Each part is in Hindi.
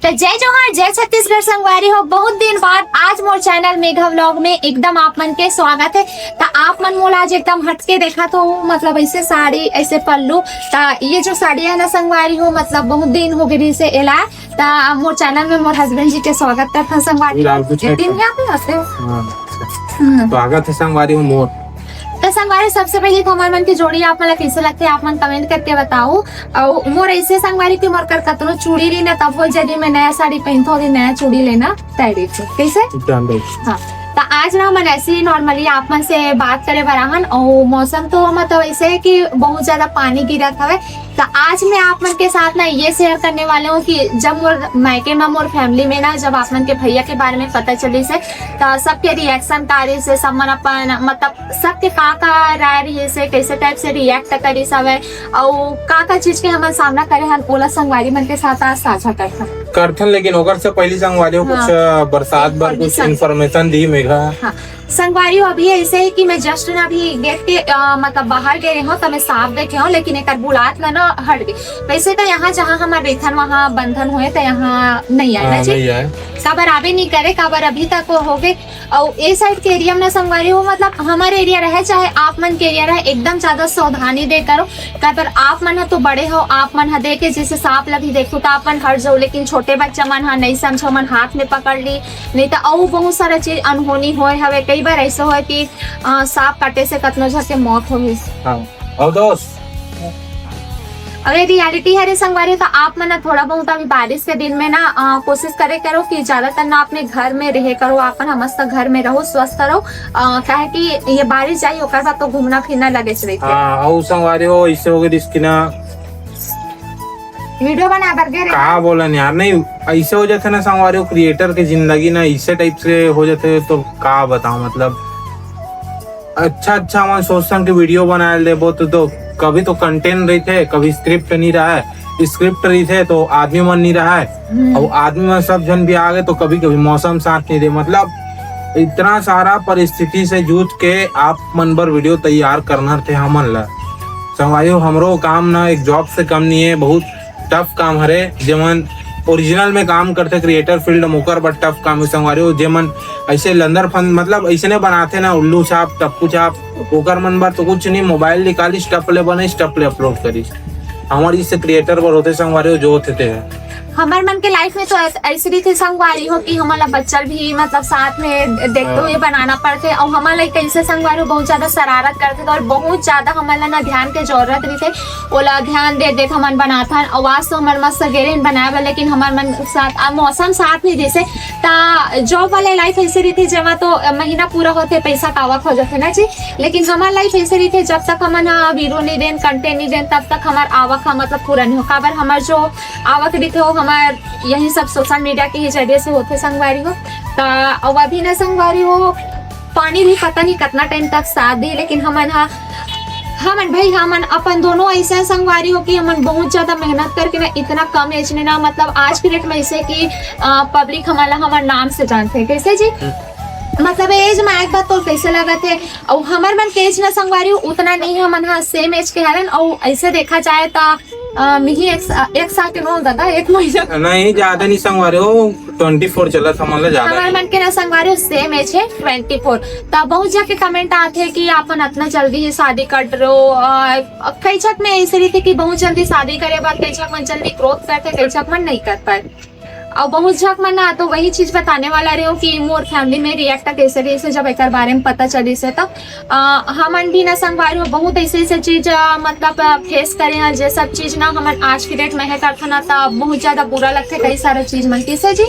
तो जय जोहार जय छत्तीसगढ़ संगवारी हो। बहुत दिन बाद आज मोर चैनल मेघा व्लॉग में एकदम आप मन के स्वागत है। तो आप मन मोला आज एकदम हटके देखा तो मतलब ऐसे साड़ी ऐसे पल्लू। तो ये जो साड़ी है ना संगवारी हो मतलब बहुत दिन हो गई से एला। तो मोर चैनल में मोर हस्बैंड जी के स्वागत करता है संगवारी। दिन यहाँ पे हंसते हो स्वागत है संगवारी हो मोर। तो संगवारी सबसे पहले तो हमारे मन की जोड़ी आप मन कैसे लगते है आप मन कमेंट करके बताओ। और मोर ऐसे संगवारी की मोर कर कतनो चूड़ी ली ना तब हो जदी मैं नया साड़ी पहनतो और नया चूड़ी लेना तैयारी थी कैसे। हाँ तो आज ना मन ऐसे ही नॉर्मली आप मन से बात करे बराहन। और मौसम तो मतलब ऐसे है कि बहुत ज्यादा पानी गिरा था। तो आज मैं आप मन के साथ ना ये शेयर करने वाले हूँ कि जब मोर मायके में मोर फैमिली में ना जब आप मन के भैया के बारे में पता चली से तो सबके रिएक्शन कार्य से सब मन अपन मतलब सबके का राय रही से कैसे टाइप से रिएक्ट करी सब है और का चीज के हम सामना करे हन ओला संगवारी मन के साथ आज साझा करथन। लेकिन ओकर से पहले संगवारी हो कुछ बरसात पर कुछ इन्फॉर्मेशन दी मेघा। हाँ संगवारी अभी ऐसे है कि मैं जस्ट ना अभी गेट के मतलब बाहर गए हूँ तो मैं साफ देखे हूँ लेकिन एक बुलात ला ना हट गई। वैसे तो यहाँ जहाँ हमारे रेथन वहाँ बंधन हुए तो यहाँ नहीं आना चाहिए काबर आवे नहीं करे काबर अभी तक हो गए। और ए साइड के एरिया में संगवारी हो मतलब हमारे एरिया रहे चाहे आप मन के एरिया रहे एकदम ज्यादा सावधानी दे करो। काबर आप मन तो बड़े हो आप मन देखे जैसे सांप लगी देखो तो आप मन हट जाओ लेकिन छोटे बच्चा मन नहीं समझो मन हाथ में पकड़ ली नहीं तो और बहुत सारा चीज अनहोनी होए हवे। कई बार ऐसा हो कि सांप काटे से कतनो झके मौत हो गई। और दोस्त अरे रियलिटी है रे संगवारी। तो आप मन थोड़ा बहुत अभी बारिश के दिन में ना कोशिश करे करो कि ज्यादातर ना अपने घर में रहे करो अपन मस्त घर में रहो स्वस्थ रहो। काहे कि ये बारिश जाई ओकर बाद तो घूमना फिरना लगे से और संगवारी हो इससे हो गई इसकी ना वीडियो बना बरगे कहा बोलन यार नहीं ऐसे हो जाते ना संगवारी हो क्रिएटर की जिंदगी ना इसे टाइप से हो जाते तो का बताऊं मतलब अच्छा हम सोचते कि वीडियो बना दे तो कभी तो कंटेंट रही थे कभी स्क्रिप्ट नहीं रहा है स्क्रिप्ट रही थे तो आदमी मन नहीं रहा है और आदमी मन सब जन भी आ गए तो कभी कभी मौसम साथ नहीं दे मतलब इतना सारा परिस्थिति से जूझ के आप मन पर वीडियो तैयार करना थे हमन ला संगवारी हो। हमरो काम ना एक जॉब से कम नहीं है बहुत टफ काम हरे जेमन ओरिजिनल में काम करते creator field Mokar but tough काम है संगवारी हो। जेमन ऐसे लंदर फन मतलब ऐसे ने बनाते ना उल्लू छाप टप्पू छाप ओकर मन बार तो कुछ नहीं मोबाइल निकाली स्टप ले बने स्टप ले अपलोड करी हमारी इससे क्रिएटर पर होते संगवारी हो जो होते थे। हमारे मन के लाइफ में तो ऐसी रीति संगवारी हो कि हमारा बच्चा भी मतलब साथ में देखते हुए बनाना पड़ते और हमारा कैसे संगवारी बहुत ज्यादा शरारत करते थे और बहुत ज्यादा हमारा ना ध्यान के जरूरत रही थे ओला ध्यान दे हमारे बनाता आवाज तो हमारे मस्त गेरेन बनाया लेकिन हमारे मन साथ मौसम साथ नहीं जैसे जॉब वाले लाइफ ऐसी रही थी जब तो महीना पूरा होते पैसा का आवक हो जाते ना जी। लेकिन हमारी लाइफ ऐसी रही थी जब तक हमारा वीडियो नहीं देन कंटेंट नहीं देन तब तक हमारा आवक मतलब पूरा नहीं हो काबर हमारे जो आवक रही थे वो हमारे यही सब सोशल मीडिया के ही जरिए से होते संगवारी हो। तो अभी ना संगवारी हो पानी भी पता नहीं कितना टाइम तक साथ दी लेकिन हमन भाई हमन अपन दोनों ऐसे संगवारी हो कि हमन बहुत ज्यादा मेहनत करके ना इतना कम एज में ना मतलब आज के डेट में ऐसे कि पब्लिक हमारा नाम से जानते हैं कैसे जी मतलब एज में आएगा तो कैसे लगा थे और हमारे मन के एज ना संगवारी उतना नहीं है मन सेम एज के हरन और ऐसे देखा जाए तो एक साल के नो दादा एक महीना नहीं ज्यादा नहीं संगवारी हो 24 चला था मतलब ज्यादा हमारे मन के ना संगवारी सेम एज है 24। तब बहुत जाके कमेंट आते हैं कि आप इतना जल्दी ही शादी कर रहे हो। कई छक में ऐसी रही थी कि बहुत जल्दी शादी करे बाद कई छक मन जल्दी ग्रोथ करते कई छक मन नहीं कर पाए और बहुत झक मना तो वही चीज बताने वाला रहे हो कि मोर फैमिली में रिएक्ट कैसे रही से जब एक बारे में पता चली से तब हमन भी ना संगवारी हो बहुत ऐसे ऐसे चीज मतलब फेस करे हैं जे सब चीज ना हमन आज की डेट में है करते ना तब बहुत ज्यादा बुरा लगते कई सारा चीज मन कैसे जी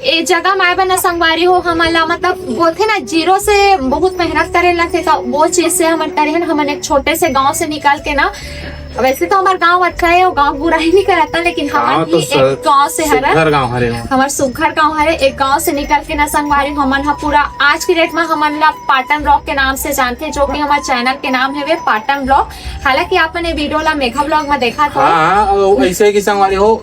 ए जगह माए बना संगवारी हो हमारा मतलब बोलते ना जीरो से बहुत मेहनत करे लगते वो चीज से हम करे हैं हमन एक छोटे से गांव से निकाल के ना वैसे तो हमारा गांव अच्छा है और गांव बुरा ही नहीं कराता लेकिन हमारे तो एक गांव से हमारा सुघर गांव है एक गांव से निकल के ना संगवारी हमन पूरा आज की डेट में हमन ला पाटन ब्लॉग के नाम से जानते हैं जो कि हमारे चैनल के नाम है वे पाटन ब्लॉग। हालांकि आपने वीडियो ला मेघा ब्लॉग में देखा था ऐसे की संगवारी हो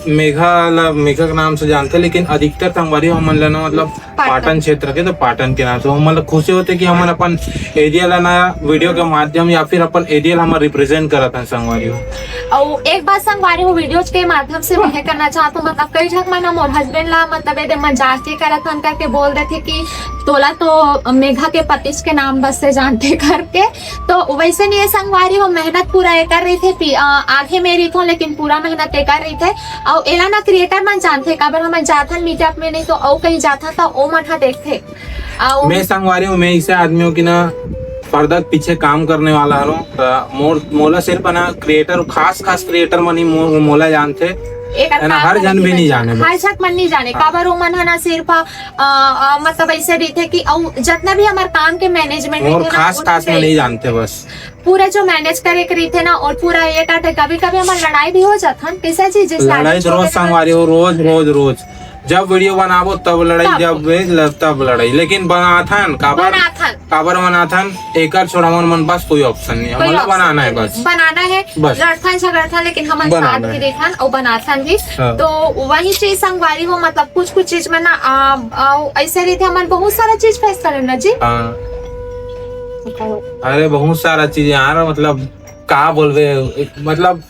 मेघा के नाम से जानते लेकिन अधिकतर संगवारी हमन ला मतलब पाटन क्षेत्र के तो पाटन के नाम से मतलब खुशी होते कि हमन अपन एरिया ला नया वीडियो के माध्यम या फिर अपन एरिया हमारा रिप्रेजेंट करत हैं संगवारी हो। और एक बात संगवारी हो वीडियोज के माध्यम से मैं करना चाहता हूँ, मतलब कई झक मन मोर हस्बैंड ला मतलब ये मजाक के करत हन करके बोल रहे थे कि तोला तो मेघा के पतिश के नाम बस से जानते करके, तो वैसे नहीं है संगवारी हो, मेहनत पूरा ये कर रही थे आगे मेरी थो, लेकिन पूरा मेहनत ये कर रही थे। और एला ना क्रिएटर मन जानते काबर हम जाथन मीटअप में, नहीं तो और कहीं जाता था ओ मन देखते। मैं संगवारी हूँ, मैं ऐसे आदमी हूँ कि ना पर्दा के पीछे काम करने वाला हूँ। मोला सिर्फ ना क्रिएटर, खास क्रिएटर मन ही मोला जानते, हर जन भी नहीं जाने, हर जन मन नहीं जाने काबर वो मन है ना सिर्फ मतलब ऐसे रही थे कि जितना भी हमारे काम के मैनेजमेंट और खास में नहीं जानते, बस पूरा जो मैनेज करे करी थे ना, और पूरा ये करते। कभी कभी हमारी लड़ाई भी हो जाता, कैसा चीज लड़ाई रोज संगवारी हो, रोज जब वीडियो बनाबो तब लड़ाई, जब तब लड़ाई, लेकिन बनाथन काबर बनाथन एकर छोड़ा मन बस कोई ऑप्शन नहीं, हमारा बनाना है, बस बनाना है, लड़थन झगड़थन लेकिन हम साथ भी देखन और बनाथन भी। तो वही चीज संगवारी हो, मतलब कुछ चीज में ना ऐसे रहते हमारे बहुत सारा चीज फेस करे ना जी। अरे बहुत सारा चीज यार, मतलब का बोलवे, मतलब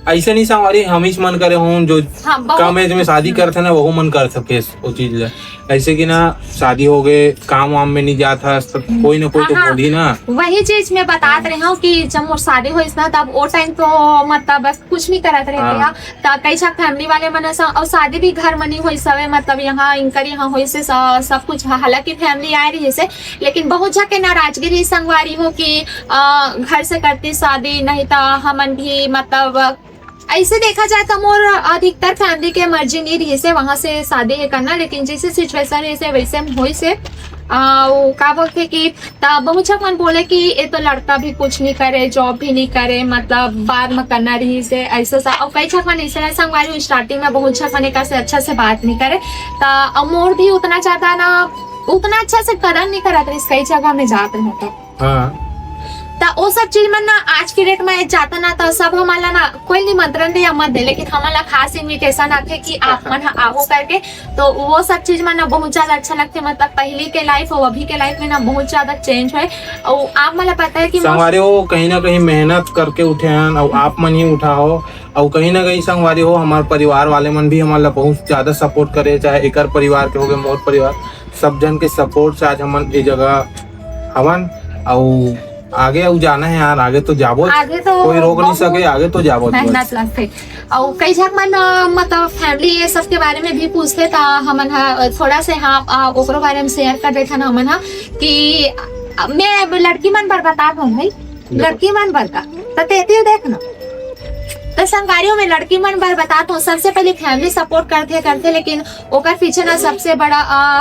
ऐसे नहीं संगवारी हम ही मन करे हूँ जो कम एज में शादी करते ना, वो मन कर सके वो चीज। ऐसे कि ना शादी हो गए, काम वाम में नहीं जाता, कोई ना कोई तो बोली ना। वही चीज मैं बता रही हूँ कि जब मोर शादी हुई ना, तब वो टाइम तो मतलब बस कुछ नहीं करत रहे थे, कई सब फैमिली वाले मन और शादी भी घर मनी हुई सवे, मतलब यहाँ इनकर यहाँ हुई से सब कुछ, हालांकि फैमिली आए रही जैसे, लेकिन बहुत जगह नाराजगी संगवारी हो कि घर से करती शादी, नहीं तो हमन भी मतलब ऐसे देखा जाए तो मोर अधिकतर फैमिली के मर्जी नहीं रही से वहां से शादी है करना, लेकिन जैसे सिचुएशन है वैसे हुई से का बोलते कि बहुत जब मन बोले कि ये तो लड़का भी कुछ नहीं करे, जॉब भी नहीं करे, मतलब बाद में करना रही से ऐसा सा। और कई छक मन ऐसे संगवारी स्टार्टिंग में बहुत छक मन से अच्छा से बात नहीं करे, तो मोर भी उतना ज्यादा ना उतना अच्छा से कदर नहीं करा था, कई जगह में जाते हैं तो वो सब चीज में ना आज की डेट में जाता ना, तो सब हमारा ना कोई निमंत्रण दे या मत दे, लेकिन हमारा खास इन्विटेशन आते कि आप मन आओ करके, तो वो सब चीज में ना बहुत ज्यादा अच्छा लगते। मतलब पहले के लाइफ और अभी के लाइफ में ना बहुत ज्यादा चेंज है। और आप मतलब पता है कि संगवारी हो कहीं ना कहीं मेहनत करके उठे हैं, और आप मन ही उठा हो, और कहीं ना कहीं संगवारी हो हमारे परिवार वाले मन भी हमारा बहुत ज्यादा सपोर्ट करे, चाहे एकर परिवार के हो गए, मोर परिवार, सब जन के सपोर्ट से आज हम ये जगह हवन। और आगे जाना है यार, आगे तो जाबो, आगे तो कोई रोक नहीं सके, आगे तो जाबो मेहनत लगते। और कई झक मन मतलब फैमिली ये सब के बारे में भी पूछते था हमन थोड़ा से, हाँ ओकरो बारे में शेयर कर देते ना हमन कि मैं लड़की मन पर बता दूं भाई, लड़की मन पर का तो देखना तो संगारियों में लड़की मन बार बताता हूँ, सबसे पहले फैमिली सपोर्ट करते, लेकिन ओकर पीछे ना सबसे बड़ा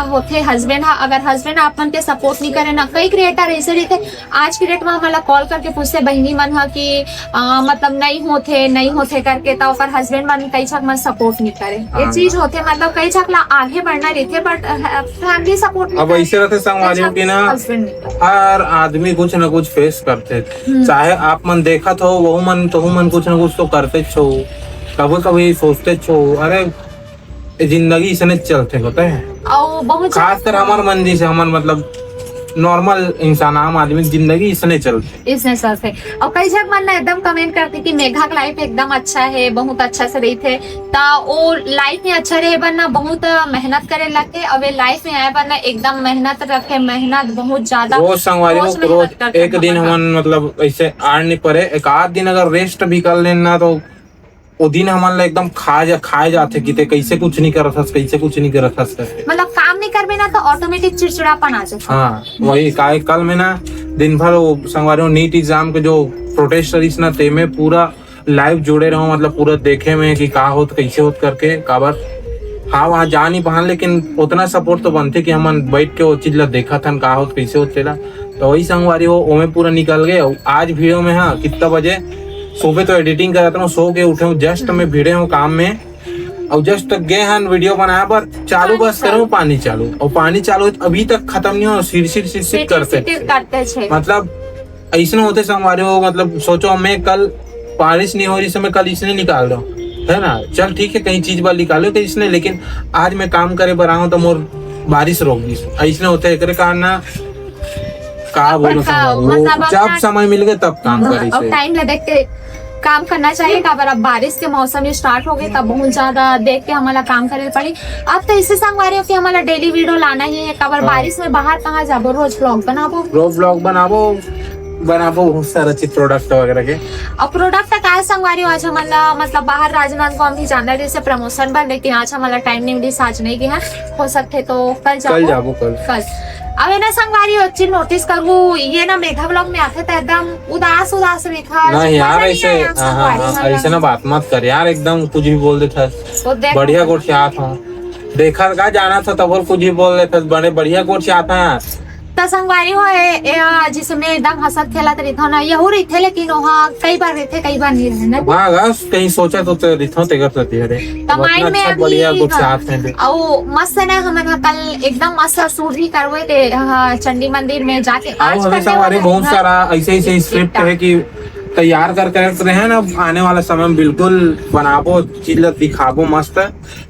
होते हस्बैंड। अगर हस्बैंड आप मन के सपोर्ट नहीं करे ना, कई क्रिएटर ऐसे रहते आज की डेट में हमारा कॉल करके पूछते बहनी मन कि मतलब नहीं होते करके, तो ओकर हस्बैंड मन कई छक मन सपोर्ट नहीं करे, ये चीज होते मतलब कई छक ला आगे बढ़ना रहते, बट फैमिली सपोर्ट अब ऐसे रहते संगवारियों की ना, हर आदमी कुछ न कुछ फेस करते, चाहे आप मन देखा तो वो मन कुछ न कुछ तो करते छो, कभी सोचते छो, अरे जिंदगी इसने चलते होते हैं, खासकर हमारे मन जी से, हमारे मतलब नॉर्मल इंसान आम आदमी जिंदगी इसने चलते। और कई जग मन एकदम कमेंट करते कि मेघा का लाइफ एकदम अच्छा है, बहुत अच्छा से रही थे, वो लाइफ में अच्छा रहे बनना बहुत मेहनत करे लगते, अब लाइफ में आए बनना एकदम मेहनत रखे, मेहनत बहुत ज्यादा रोज संगवारियों रोज एक दिन हम मतलब ऐसे आड़ नहीं पड़े, एक आध दिन अगर रेस्ट भी कर लेना तो वो दिन हमारे एकदम खाए जाते कि कैसे कुछ नहीं कर रहा, मतलब काम नहीं कर ना तो ऑटोमेटिक चिड़चिड़ापन आ जाता। हाँ वही कल में ना दिन भर वो संगवारियों नीट एग्जाम के जो प्रोटेस्ट रही ना, ते में पूरा लाइव जुड़े रहो, मतलब पूरा देखे में कि का होत कैसे होत करके काबर। हाँ वहाँ जा नहीं पान, लेकिन उतना सपोर्ट तो बनते कि हम बैठ के वो चीज ला देखा था का होत कैसे होत चला, तो वही संगवारी हो ओमे पूरा निकल गए। आज वीडियो में हाँ कितना बजे सुबह तो एडिटिंग कराता हूँ, सो के उठे हूँ, जस्ट मैं भिड़े हूँ काम में, और जस्ट गए हन वीडियो बनाया पर चालू बस करूँ पानी चालू, और पानी चालू अभी तक खत्म नहीं हो, सिर करते मतलब ऐसे होते संगवारी हो। मतलब सोचो मैं कल बारिश नहीं हो रही समय कल इसने निकाल दो है ना, चल ठीक है कहीं चीज बार निकालो तो इसने, लेकिन आज मैं काम करे बरा हूँ तो मोर बारिश रोक दी, ऐसे होते एक कारण ना का बोलो, जब समय मिल गए तब काम करे, टाइम देख के काम करना चाहिए। काबर अब बारिश के मौसम स्टार्ट हो गए तब बहुत ज्यादा देख के हमारा काम करे पड़ी। अब तो इससे संगवारी हो कि हमारा डेली वीडियो लाना ही है। काबर बारिश में बाहर कहाँ जाबो, रोज व्लॉग बनाबो, रोज व्लॉग बनाबो बहुत सारा चीज प्रोडक्ट वगैरह के। और प्रोडक्ट का संगवारी हो आज हमारा मतलब बाहर राजनांदगांव हम भी जाना जैसे प्रमोशन बन, लेकिन आज हमारा टाइम नहीं मिली, आज नहीं गया। हो सकते तो कल जाबो कल। अब है ना संगवारी हो चीज नोटिस करूँ, ये ना मेघा व्लॉग में आते थे एकदम उदास रेखा। नहीं यार ऐसे ना बात मत कर यार, एकदम कुछ भी बोल देता बढ़िया कोट से आता हूँ। देखा का जाना था तब और कुछ भी बोल देता, बड़े बढ़िया कोट से आता है यार। तो संगवारी हो जिसमें एकदम हंसत खेलत रहता ना यहू रहते, लेकिन वहाँ कई बार रहते कई बार नहीं रहना। हाँ बस कहीं सोचा तो रहता तेगर रहती है रे। तो माइंड में अभी बढ़िया कुछ साथ में और मस्त ना हम कल एकदम मस्त सूट भी करवे थे चंडी मंदिर में जाके। आज हमारे बहुत सारा ऐसे स्क्रिप्ट है कि तैयार करके रख रहे हैं ना, आने वाला समय में बिल्कुल बनाबो चीज दिखाबो मस्त।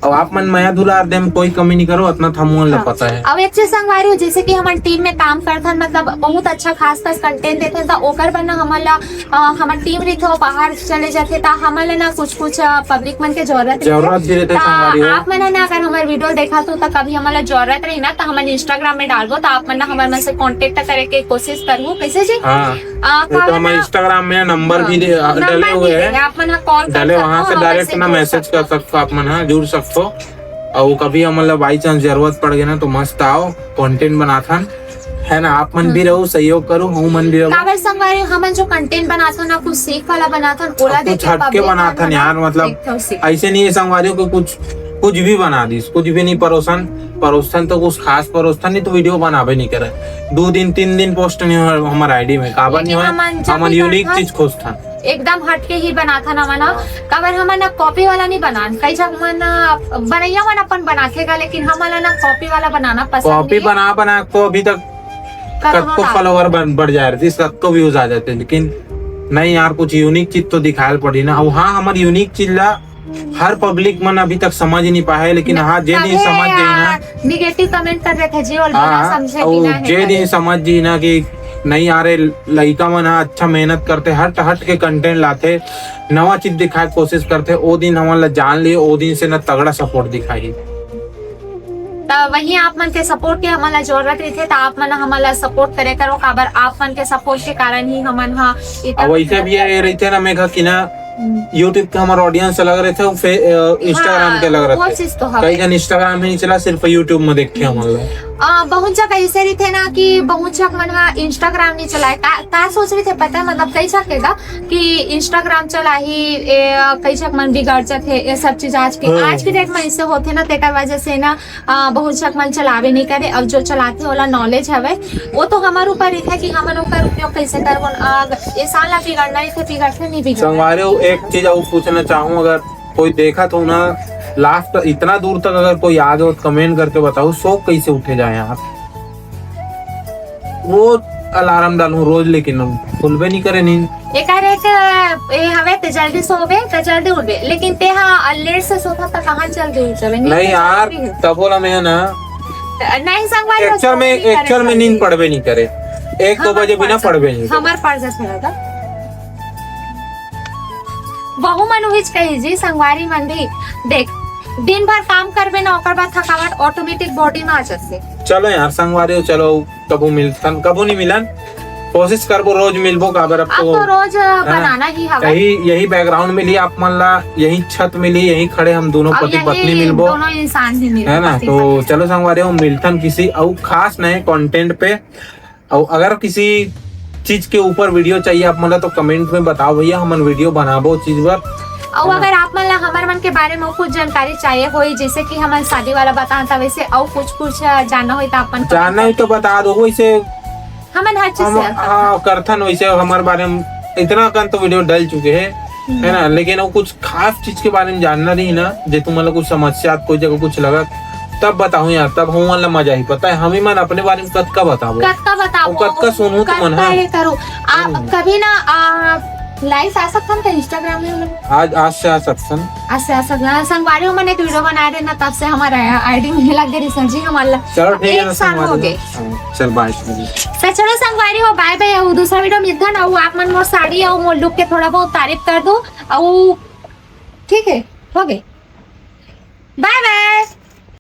और आप मन माया दुलार दे में कोई कमी नहीं करो, इतना थमुन पता है। अब एक चीज संगवारी हो जैसे कि हमारे टीम में काम करथन मतलब बहुत अच्छा खास कंटेंट देते तो ओकर बना हमार टीम रही हो बाहर चले जाते ता हमारे ना कुछ पब्लिक मन के जरूरत भी रहते। आप मन ना अगर हमारे वीडियो देखा तो कभी हमारा जरूरत रही ना तो हमारे इंस्टाग्राम में डालबो तो आप मन हमारे मन से कांटेक्ट करे के कोशिश करूँ। कैसे जी हमारे इंस्टाग्राम में नंबर भी डले हुए हैं, आप मन कॉल डाले वहाँ से डायरेक्ट ना मैसेज कर सकते हो, आप मन जुड़ सकते हो। और कभी हमारा बाई चांस जरूरत पड़ गई ना तो मस्त आओ कंटेंट बनाता है ना। आप मन भी रहो सहयोग करो, हम मन भी रहो। काबर संगवारी हम जो कंटेंट बनाता ना कुछ सीख वाला बनाता ओला देख के हट के बनाता यार, मतलब ऐसे नहीं है संगवारियों को कुछ भी बना दी, कुछ भी नहीं परोसन तो कुछ खास परोसन नहीं तो वीडियो बनावे नहीं करे। 2 दिन 3 दिन पोस्ट नहीं हो हमारे आईडी में, काबर नहीं हो हम यूनिक चीज खोजता एकदम हट के ही बना था ना मना। काबर हम ना कॉपी वाला नहीं बना, कई जगह मन बनैया मन अपन बनाथेगा, लेकिन हमारा ना कॉपी वाला बनाना पसंद। कॉपी बना तो अभी तक कब फॉलोवर बढ़ जा रहे थे, सबको व्यूज आ जाते, लेकिन नहीं यार कुछ यूनिक चीज तो दिखाया पड़ी ना। और हाँ हमारी यूनिक चीज ला हर पब्लिक मन अभी तक समझ ही नहीं पाया, लेकिन हाँ जे नहीं समझ गई ना निगेटिव कमेंट कर रहे थे जी और बिना समझे कि ना जे नहीं समझ जी ना कि नहीं आ रहे लड़का मन अच्छा मेहनत करते हट के कंटेंट लाते नवा चीज दिखाए कोशिश करते, ओ दिन हमारा जान लिए ओ दिन से ना तगड़ा सपोर्ट दिखाई। तो वही आप मन के सपोर्ट के हमारा जरूरत रही थे तो आप मन हमारा सपोर्ट करे करो। काबर आप मन के सपोर्ट के कारण ही हमन वैसे भी रही थे ना मेघा की ना यूट्यूब के हमारे ऑडियंस लग रहे थे, इंस्टाग्राम के लग रहे थे। कई जन इंस्टाग्राम में नहीं चला, सिर्फ यूट्यूब में देखते हम बहुत जगह ऐसे रही थे ना कि बहुत जगह मन इंस्टाग्राम नहीं चलाए का सोच रहे थे पता है मतलब कई सकेगा कि इंस्टाग्राम चला ही कई जगह मन बिगड़ जाते ये सब चीज। आज की डेट में इससे होते ना तेकर वजह से ना बहुत जगह मन चलावे नहीं करे। अब जो चलाते वाला नॉलेज है वो तो हमारे ऊपर ही है कि हम ओकर उपयोग कैसे करबो। ये साला बिगड़ना ही थे, बिगड़ते नहीं बिगड़ना। एक चीज और पूछना चाहूँ, अगर कोई देखा तो ना लास्ट इतना दूर तक अगर कोई आ गया तो कमेंट करके बताओ शौक कैसे उठे जाए यार। रोज अलार्म डालूं रोज, लेकिन खुलबे नहीं करे नींद। एक हवे ते जल्दी सोवे ते जल्दी उठबे, लेकिन ते लेट से सोता तो कहाँ जल्दी उठबे। नहीं यार तब बोला मैं ना नहीं संगवारी एक्चुअल में नींद पड़बे नहीं करे, 1-2 बजे बिना पड़बे नहीं हमार पड़ जाता बहु मनुहिज कही जी संगवारी मंदी देख दिन भर काम करबे ना ओकर बाद थकावट ऑटोमेटिक बॉडी में आ जाते। चलो यार संगवारी चलो कबू मिलतन कबू नहीं मिलन, कोशिश करबो रोज मिलबो। काबर अब तो रोज बनाना ही हवा यही बैकग्राउंड मिली आप मन ला, यही छत मिली, यही खड़े हम दोनों पति पत्नी मिलबो, दोनों इंसान ही मिलबो है ना। तो चलो संगवारी मिलतन किसी और खास नए कंटेंट पे। और अगर किसी चीज के ऊपर वीडियो चाहिए आप मतलब तो कमेंट में बताओ भैया, हम वीडियो बनाबो चीज पर। और अगर आप मतलब हमारे मन के बारे में कुछ जानकारी चाहिए हो जैसे कि हमारे शादी वाला बताता वैसे और कुछ जानना हो तो अपन जानना हो तो बता दो, वैसे हमें हर चीज हाँ करथन वैसे हमारे बारे में इतना कन तो वीडियो डल चुके हैं है ना, लेकिन वो कुछ खास चीज के बारे में जानना नहीं ना, जे तुम मतलब कुछ समस्या कोई जगह कुछ लगा तब बताऊं यार, तब हम वाला मजा ही पता है। हम ही मन अपने बारे में कद का बताओ कद का सुनू तो मन करो। आप कभी ना लाइव आ सकता था इंस्टाग्राम में हम लोग। आज से आ सकते हैं। अच्छा संगवारी मैंने एक वीडियो बना रहे ना, तब से हमारा आईडी में लग गई सर जी हमारा। चलो ठीक है ना एक साल हो संगवारी। गए। हाँ, चल बाय। तो चलो संगवारी हो, बाय बाय। और दूसरा वीडियो मिलता ना, वो आप मन मोर साड़ी और मोर लुक के थोड़ा बहुत तारीफ कर दो। और ठीक है, हो गए, बाय बाय।